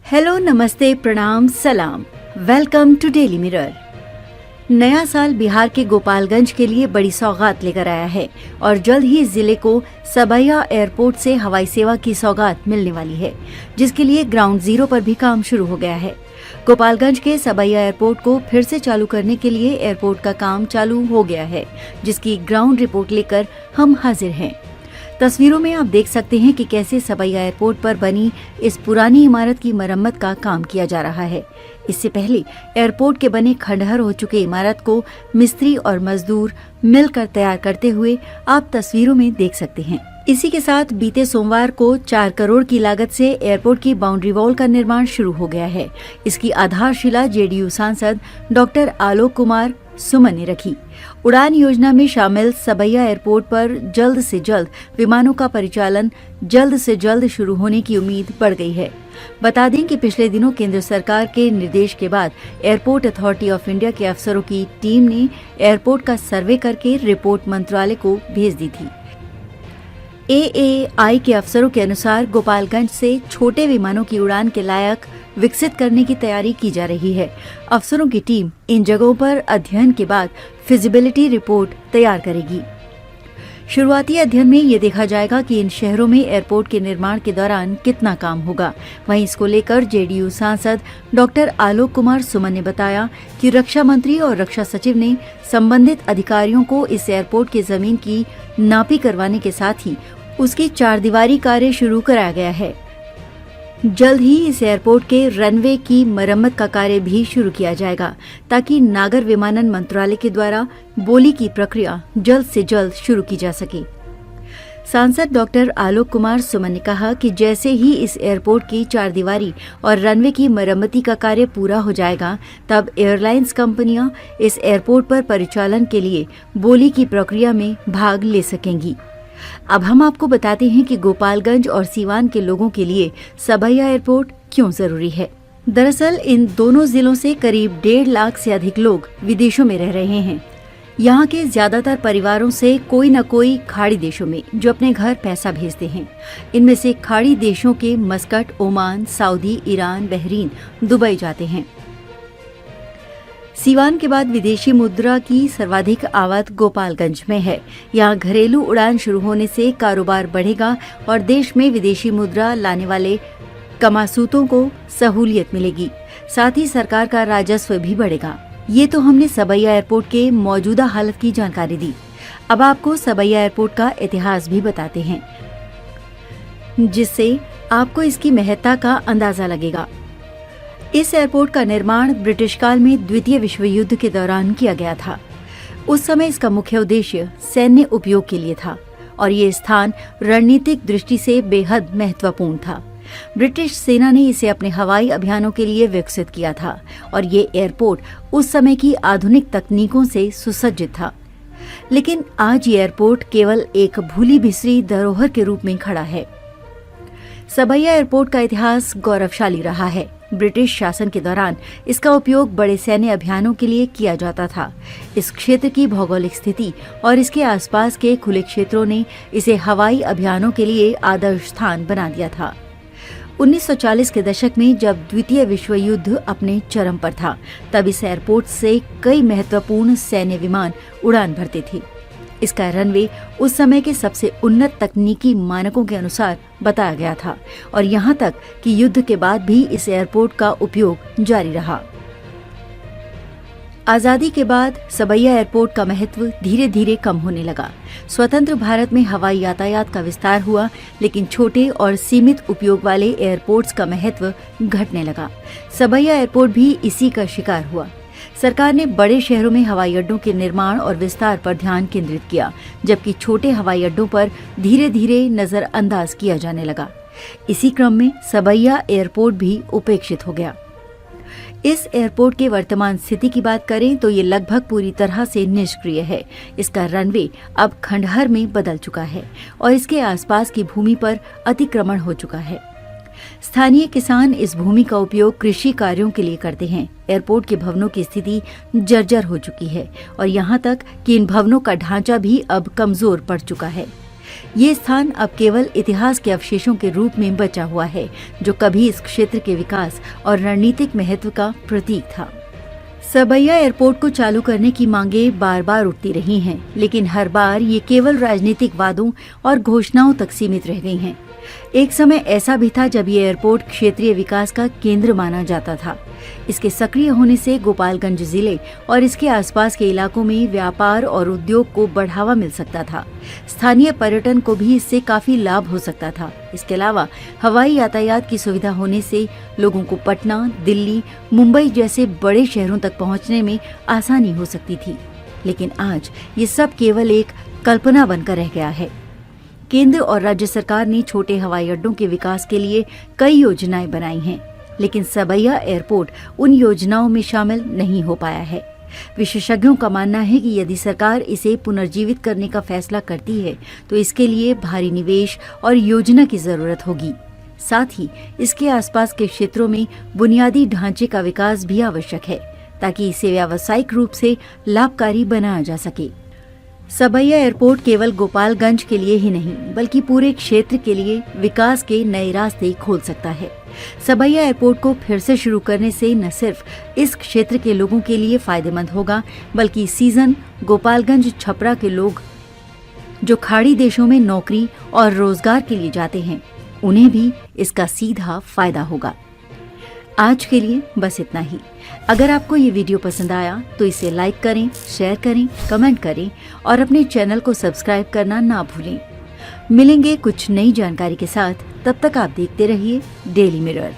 Hello, नमस्ते, प्रणाम, सलाम। Welcome to Daily Mirror. नया साल बिहार के गोपालगंज के लिए बड़ी सौगात लेकर आया है और जल्द ही जिले को सबैया एयरपोर्ट से हवाई सेवा की सौगात मिलने वाली है, जिसके लिए ग्राउंड जीरो पर भी काम शुरू हो गया है। गोपालगंज के सबैया एयरपोर्ट को फिर से चालू करने के लिए एयरपोर्ट का काम चालू हो गया है, जिसकी ग्राउंड रिपोर्ट लेकर हम हाजिर हैं। तस्वीरों में आप देख सकते हैं कि कैसे सबैया एयरपोर्ट पर बनी इस पुरानी इमारत की मरम्मत का काम किया जा रहा है। इससे पहले एयरपोर्ट के बने खंडहर हो चुके इमारत को मिस्त्री और मजदूर मिलकर तैयार करते हुए आप तस्वीरों में देख सकते हैं। इसी के साथ बीते सोमवार को 4 करोड़ की लागत से एयरपोर्ट की बाउंड्री वॉल का निर्माण शुरू हो गया है। इसकी आधारशिला जेडीयू सांसद डॉक्टर आलोक कुमार सुमन ने रखी। उड़ान योजना में शामिल सबैया एयरपोर्ट पर जल्द से जल्द विमानों का परिचालन जल्द से जल्द शुरू होने की उम्मीद बढ़ गई है। बता दें कि पिछले दिनों केंद्र सरकार के निर्देश के बाद एयरपोर्ट अथॉरिटी ऑफ इंडिया के अफसरों की टीम ने एयरपोर्ट का सर्वे करके रिपोर्ट मंत्रालय को भेज दी थी। AAI के अफसरों के अनुसार गोपालगंज से छोटे विमानों की उड़ान के लायक विकसित करने की तैयारी की जा रही है। अफसरों की टीम इन जगहों पर अध्ययन के बाद फिजिबिलिटी रिपोर्ट तैयार करेगी। शुरुआती अध्ययन में ये देखा जाएगा कि इन शहरों में एयरपोर्ट के निर्माण के दौरान कितना काम होगा। वहीं इसको लेकर जेडीयू सांसद डॉक्टर आलोक कुमार सुमन ने बताया कि रक्षा मंत्री और रक्षा सचिव ने संबंधित अधिकारियों को इस एयरपोर्ट की जमीन की नापी करवाने के साथ ही उसकी 4 दीवारी कार्य शुरू कराया गया है। जल्द ही इस एयरपोर्ट के रनवे की मरम्मत का कार्य भी शुरू किया जाएगा, ताकि नागर विमानन मंत्रालय के द्वारा बोली की प्रक्रिया जल्द से जल्द शुरू की जा सके। सांसद डॉक्टर आलोक कुमार सुमन ने कहा कि जैसे ही इस एयरपोर्ट की 4 दीवारी और रनवे की मरम्मती का कार्य पूरा हो जाएगा, तब एयरलाइंस कंपनियां इस एयरपोर्ट पर परिचालन के लिए बोली की प्रक्रिया में भाग ले सकेंगी। अब हम आपको बताते हैं कि गोपालगंज और सीवान के लोगों के लिए सबैया एयरपोर्ट क्यों जरूरी है। दरअसल इन दोनों जिलों से करीब 1.5 लाख से अधिक लोग विदेशों में रह रहे हैं। यहाँ के ज्यादातर परिवारों से कोई न कोई खाड़ी देशों में जो अपने घर पैसा भेजते हैं। इनमें से खाड़ी देशों के Muscat, Oman, Saudi, Iran, Bahrain, Dubai जाते हैं। सीवान के बाद विदेशी मुद्रा की सर्वाधिक आवक गोपालगंज में है। यहाँ घरेलू उड़ान शुरू होने से कारोबार बढ़ेगा और देश में विदेशी मुद्रा लाने वाले कमासूतों को सहूलियत मिलेगी। साथ ही सरकार का राजस्व भी बढ़ेगा। ये तो हमने सबैया एयरपोर्ट के मौजूदा हालत की जानकारी दी। अब आपको सबैया एयरपोर्ट का इतिहास भी बताते हैं, जिससे आपको इसकी महत्ता का अंदाजा लगेगा। इस एयरपोर्ट का निर्माण ब्रिटिश काल में द्वितीय विश्व युद्ध के दौरान किया गया था। उस समय इसका मुख्य उद्देश्य सैन्य उपयोग के लिए था और ये स्थान रणनीतिक दृष्टि से बेहद महत्वपूर्ण था। ब्रिटिश सेना ने इसे अपने हवाई अभियानों के लिए विकसित किया था और ये एयरपोर्ट उस समय की आधुनिक तकनीकों से सुसज्जित था। लेकिन आज ये एयरपोर्ट केवल एक भूली बिसरी धरोहर के रूप में खड़ा है। सबैया एयरपोर्ट का इतिहास गौरवशाली रहा है। ब्रिटिश शासन के दौरान इसका उपयोग बड़े सैन्य अभियानों के लिए किया जाता था। इस क्षेत्र की भौगोलिक स्थिति और इसके आसपास के खुले क्षेत्रों ने इसे हवाई अभियानों के लिए आदर्श स्थान बना दिया था। 1940 के दशक में जब द्वितीय विश्व युद्ध अपने चरम पर था, तब इस एयरपोर्ट से कई महत्वपूर्ण सैन्य विमान उड़ान भरते थे। इसका रनवे उस समय के सबसे उन्नत तकनीकी मानकों के अनुसार बताया गया था और यहाँ तक कि युद्ध के बाद भी इस एयरपोर्ट का उपयोग जारी रहा। आजादी के बाद सबैया एयरपोर्ट का महत्व धीरे धीरे कम होने लगा। स्वतंत्र भारत में हवाई यातायात का विस्तार हुआ, लेकिन छोटे और सीमित उपयोग वाले एयरपोर्ट्स का महत्व घटने लगा। सबैया एयरपोर्ट भी इसी का शिकार हुआ। सरकार ने बड़े शहरों में हवाई अड्डों के निर्माण और विस्तार पर ध्यान केंद्रित किया, जबकि छोटे हवाई अड्डों पर धीरे धीरे नजरअंदाज किया जाने लगा। इसी क्रम में सबैया एयरपोर्ट भी उपेक्षित हो गया। इस एयरपोर्ट के वर्तमान स्थिति की बात करें तो ये लगभग पूरी तरह से निष्क्रिय है। इसका रनवे अब खंडहर में बदल चुका है और इसके आसपास की भूमि पर अतिक्रमण हो चुका है। स्थानीय किसान इस भूमि का उपयोग कृषि कार्यों के लिए करते हैं। एयरपोर्ट के भवनों की स्थिति जर्जर हो चुकी है और यहाँ तक कि इन भवनों का ढांचा भी अब कमजोर पड़ चुका है। ये स्थान अब केवल इतिहास के अवशेषों के रूप में बचा हुआ है, जो कभी इस क्षेत्र के विकास और रणनीतिक महत्व का प्रतीक था। सबैया एयरपोर्ट को चालू करने की मांगें बार बार उठती रही हैं, लेकिन हर बार ये केवल राजनीतिक वादों और घोषणाओं तक सीमित रह गई हैं। एक समय ऐसा भी था जब ये एयरपोर्ट क्षेत्रीय विकास का केंद्र माना जाता था। इसके सक्रिय होने से गोपालगंज जिले और इसके आसपास के इलाकों में व्यापार और उद्योग को बढ़ावा मिल सकता था। स्थानीय पर्यटन को भी इससे काफी लाभ हो सकता था। इसके अलावा हवाई यातायात की सुविधा होने से लोगों को पटना, दिल्ली, मुंबई जैसे बड़े शहरों तक पहुंचने में आसानी हो सकती थी। लेकिन आज ये सब केवल एक कल्पना बनकर रह गया है। केंद्र और राज्य सरकार ने छोटे हवाई अड्डों के विकास के लिए कई योजनाएं बनाई हैं, लेकिन सबैया एयरपोर्ट उन योजनाओं में शामिल नहीं हो पाया है। विशेषज्ञों का मानना है कि यदि सरकार इसे पुनर्जीवित करने का फैसला करती है तो इसके लिए भारी निवेश और योजना की जरूरत होगी। साथ ही इसके आसपास के क्षेत्रों में बुनियादी ढांचे का विकास भी आवश्यक है, ताकि इसे व्यावसायिक रूप से लाभकारी बनाया जा सके। सबैया एयरपोर्ट केवल गोपालगंज के लिए ही नहीं, बल्कि पूरे क्षेत्र के लिए विकास के नए रास्ते खोल सकता है। सबैया एयरपोर्ट को फिर से शुरू करने से न सिर्फ इस क्षेत्र के लोगों के लिए फायदेमंद होगा, बल्कि सीजन गोपालगंज छपरा के लोग जो खाड़ी देशों में नौकरी और रोजगार के लिए जाते हैं, उन्हें भी इसका सीधा फायदा होगा। आज के लिए बस इतना ही। अगर आपको ये वीडियो पसंद आया तो इसे लाइक करें, शेयर करें, कमेंट करें और अपने चैनल को सब्सक्राइब करना ना भूलें। मिलेंगे कुछ नई जानकारी के साथ, तब तक आप देखते रहिए डेली मिरर।